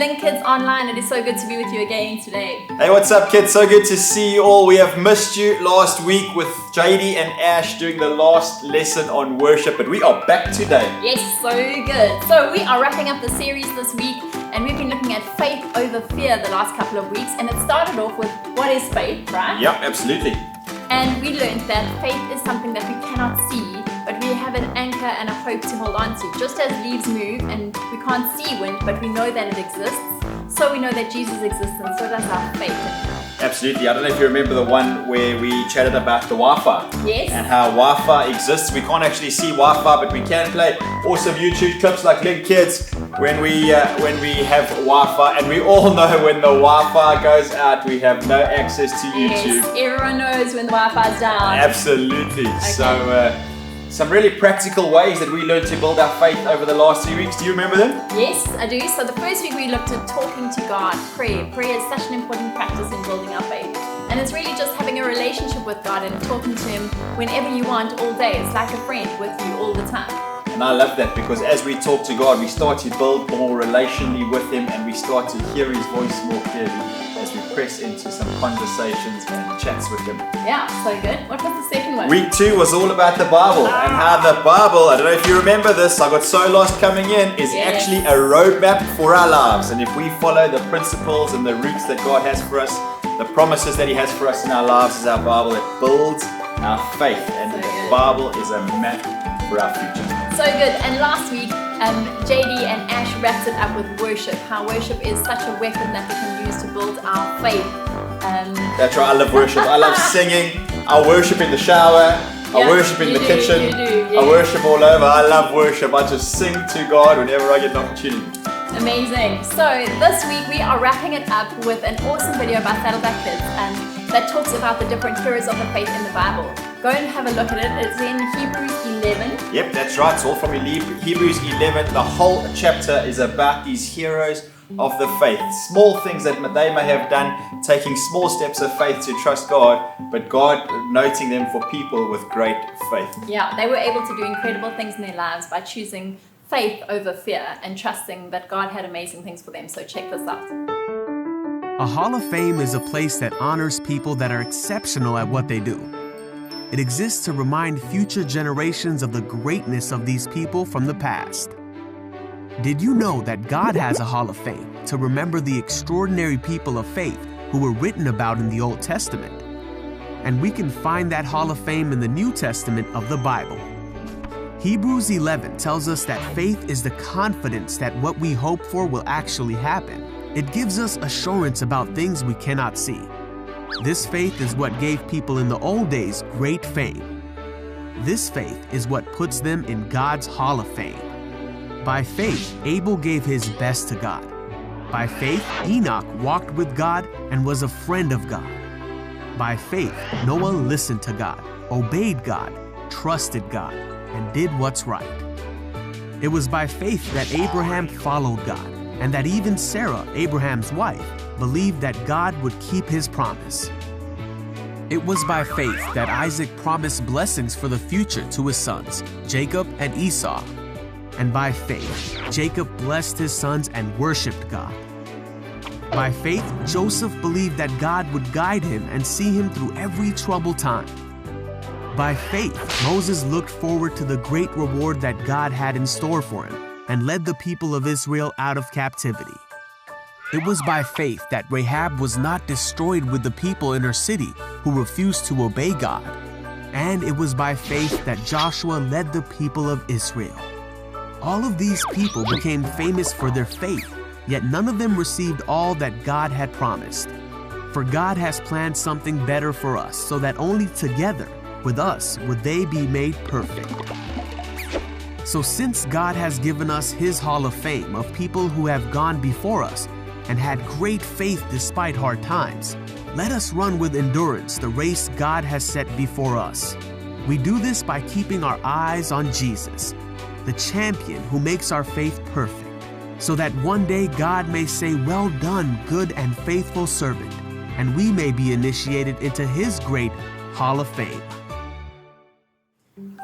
Linc Kids Online. It is so good to be with you again today. Hey, what's up, kids? So good to see you all. We have missed you last week with JD and Ash doing the last lesson on worship, but we are back today. Yes, so good. So we are wrapping up the series this week, and we've been looking at faith over fear the last couple of weeks, and it started off with what is faith, right? Yep, absolutely. And we learned that faith is something that we cannot see, but we have an anchor and a hope to hold on to. Just as leaves move and we can't see wind, but we know that it exists, so we know that Jesus exists, and so does our faith in Him. Absolutely. I don't know if you remember the one where we chatted about the Wi-Fi. Yes. And how Wi-Fi exists. We can't actually see Wi-Fi, but we can play awesome YouTube clips like Linc Kids when we have Wi-Fi. And we all know when the Wi-Fi goes out, we have no access to YouTube. Yes, everyone knows when the Wi-Fi's down. Absolutely. Okay. So, some really practical ways that we learned to build our faith over the last 3 weeks. Do you remember them? Yes, I do. So the first week we looked at talking to God, prayer. Prayer is such an important practice in building our faith. And it's really just having a relationship with God and talking to Him whenever you want all day. It's like a friend with you all the time. And I love that because as we talk to God, we start to build more relationally with Him and we start to hear His voice more clearly as we press into some conversations and chats with Him. Yeah, so good. What was the second one? Week 2 was all about the Bible and how the Bible, I don't know if you remember this, I got so lost coming in, is actually a roadmap for our lives. And if we follow the principles and the routes that God has for us, the promises that He has for us in our lives is our Bible. It builds our faith, and the Bible is a map for our future. So good. And last week, JD and Ash wrapped it up with worship. How worship is such a weapon that we can use to build our faith. That's right. I love worship. I love singing. I worship in the shower. I worship in the kitchen. You do, yes. I worship all over. I love worship. I just sing to God whenever I get an opportunity. Amazing. So this week we are wrapping it up with an awesome video by Saddleback Kidz that talks about the different heroes of the faith in the Bible. Go and have a look at it. It's in Hebrews 11. Yep, that's right. It's all from Hebrews 11. The whole chapter is about these heroes of the faith. Small things that they may have done, taking small steps of faith to trust God, but God noting them for people with great faith. Yeah, they were able to do incredible things in their lives by choosing faith over fear and trusting that God had amazing things for them. So check this out. A Hall of Fame is a place that honors people that are exceptional at what they do. It exists to remind future generations of the greatness of these people from the past. Did you know that God has a Hall of Fame to remember the extraordinary people of faith who were written about in the Old Testament? And we can find that Hall of Fame in the New Testament of the Bible. Hebrews 11 tells us that faith is the confidence that what we hope for will actually happen. It gives us assurance about things we cannot see. This faith is what gave people in the old days great fame. This faith is what puts them in God's Hall of Fame. By faith, Abel gave his best to God. By faith, Enoch walked with God and was a friend of God. By faith, Noah listened to God, obeyed God, trusted God, and did what's right. It was by faith that Abraham followed God, and that even Sarah, Abraham's wife, believed that God would keep His promise. It was by faith that Isaac promised blessings for the future to his sons, Jacob and Esau. And by faith, Jacob blessed his sons and worshiped God. By faith, Joseph believed that God would guide him and see him through every troubled time. By faith, Moses looked forward to the great reward that God had in store for him and led the people of Israel out of captivity. It was by faith that Rahab was not destroyed with the people in her city who refused to obey God. And it was by faith that Joshua led the people of Israel. All of these people became famous for their faith, yet none of them received all that God had promised. For God has planned something better for us, so that only together with us would they be made perfect. So since God has given us His Hall of Fame of people who have gone before us and had great faith despite hard times, let us run with endurance the race God has set before us. We do this by keeping our eyes on Jesus, the champion who makes our faith perfect, so that one day God may say, "Well done, good and faithful servant," and we may be initiated into His great Hall of Fame.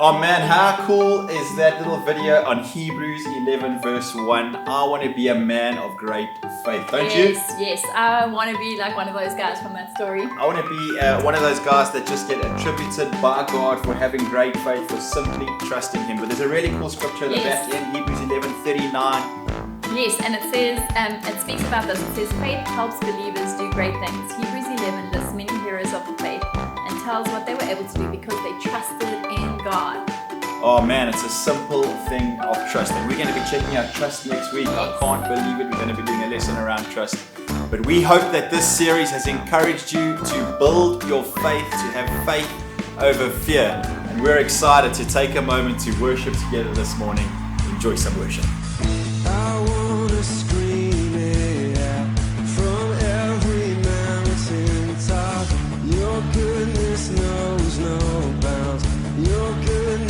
Oh man, how cool is that little video on Hebrews 11 verse 1? I want to be a man of great faith, don't you? Yes, I want to be like one of those guys from that story. I want to be one of those guys that just get attributed by God for having great faith, for simply trusting Him. But there's a really cool scripture at the back end, Hebrews 11:39. Yes, and it says, it speaks about this. It says, faith helps believers do great things. Hebrews 11 lists many heroes of the faith and tells what they were able to do because they trusted in God. Oh man, it's a simple thing of trust. And we're going to be checking out trust next week. I can't believe it. We're going to be doing a lesson around trust. But we hope that this series has encouraged you to build your faith, to have faith over fear. And we're excited to take a moment to worship together this morning. Enjoy some worship. I wanna scream it out from every mountain top. Your goodness knows no bounds. Your goodness